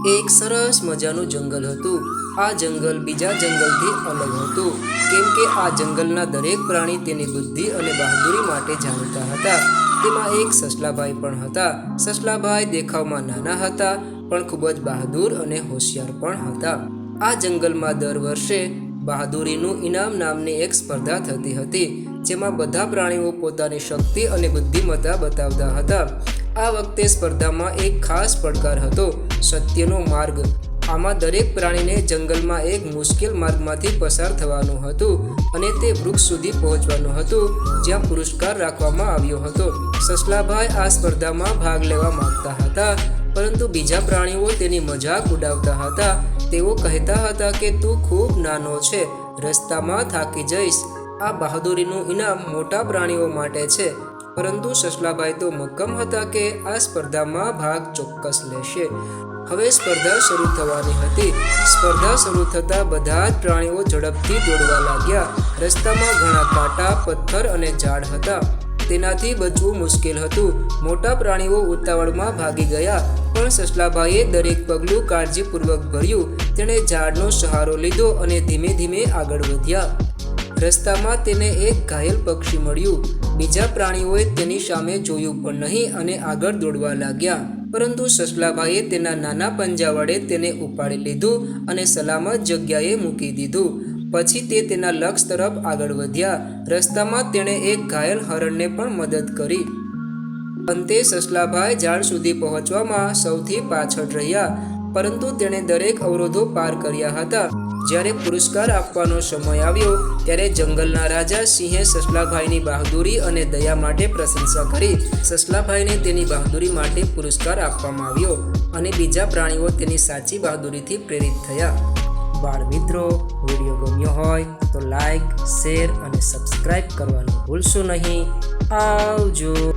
એક સરસ મજાનું જંગલ હતું। આ જંગલ બીજા જંગલથી અલગ હતું, કેમ કે આ જંગલના દરેક પ્રાણી તેની બુદ્ધિ અને બહાદુરી માટે જાણીતા હતા। તેમાં એક સસલાભાઈ પણ હતા। સસલાભાઈ દેખાવમાં નાના હતા, પણ ખૂબ જ બહાદુર અને હોશિયાર પણ હતા। આ જંગલમાં દર વર્ષે બહાદુરીનું ઇનામ નામની એક સ્પર્ધા થતી હતી, જેમાં બધા પ્રાણીઓ પોતાની શક્તિ અને બુદ્ધિમત્તા બતાવતા હતા। આ વખતે સ્પર્ધામાં એક ખાસ પડકાર હતો, સત્યનો માર્ગ। આમાં દરેક પ્રાણીને જંગલમાં એક મુશ્કેલ માર્ગમાંથી પસાર થવાનું હતું અને તે વૃક્ષ સુધી પહોંચવાનું હતું, જ્યાં પુરસ્કાર રાખવામાં આવ્યો હતો। સસલાભાઈ આ સ્પર્ધામાં ભાગ લેવા માંગતા હતા, પરંતુ બીજા પ્રાણીઓ તેની મજાક ઉડાવતા હતા। તેઓ કહેતા હતા કે તું ખૂબ નાનો છે, રસ્તામાં થાકી જઈશ। આ બહાદુરીનું ઇનામ મોટા પ્રાણીઓ માટે છે, પરંતુ સસલાભાઈ તો મક્કમ હતા કે આ સ્પર્ધામાં ભાગ ચોક્કસ લેશે। હવે સ્પર્ધા શરૂ થવાની હતી। સ્પર્ધા શરૂ થતાં બધા જ પ્રાણીઓ ઝડપથી દોડવા લાગ્યા। રસ્તામાં ઘણા કાંટા, પથ્થર અને ઝાડ હતા, તેનાથી બચવું મુશ્કેલ હતું। મોટા પ્રાણીઓ ઉતાવળમાં ભાગી ગયા, પણ સસલાભાઈએ દરેક પગલું કાળજીપૂર્વક ભર્યું। તેણે ઝાડનો સહારો લીધો અને ધીમે ધીમે આગળ વધ્યા। રસ્તામાં તેને એક ઘાયલ પક્ષી મળ્યું। બીજા પ્રાણીઓએ તેની સામે જોયું પણ નહીં અને આગળ દોડવા લાગ્યા, પરંતુ સસલાભાઈએ તેના નાના પંજા વડે તેને ઉપાડી લીધું અને સલામત જગ્યાએ મૂકી દીધું। પછી તે તેના લક્ષ્ય તરફ આગળ વધ્યા। રસ્તામાં તેણે એક ઘાયલ હરણને પણ મદદ કરી। અંતે સસલાભાઈ ઝાડ સુધી પહોંચવામાં સૌથી પાછળ રહ્યા, પરંતુ તેણે દરેક અવરોધો પાર કર્યા હતા। જ્યારે પુરસ્કાર આપવાનો સમય આવ્યો, ત્યારે જંગલના રાજા સિંહે સસલાભાઈની બહાદુરી અને દયા માટે પ્રશંસા કરી। સસલાભાઈને તેની બહાદુરી માટે પુરસ્કાર આપવામાં આવ્યો અને બીજા પ્રાણીઓ તેની સાચી બહાદુરીથી પ્રેરિત થયા। બાળ મિત્રો, વિડીયો ગમ્યો હોય તો લાઈક, શેર અને સબસ્ક્રાઈબ કરવાનું ભૂલશો નહીં। આવજો।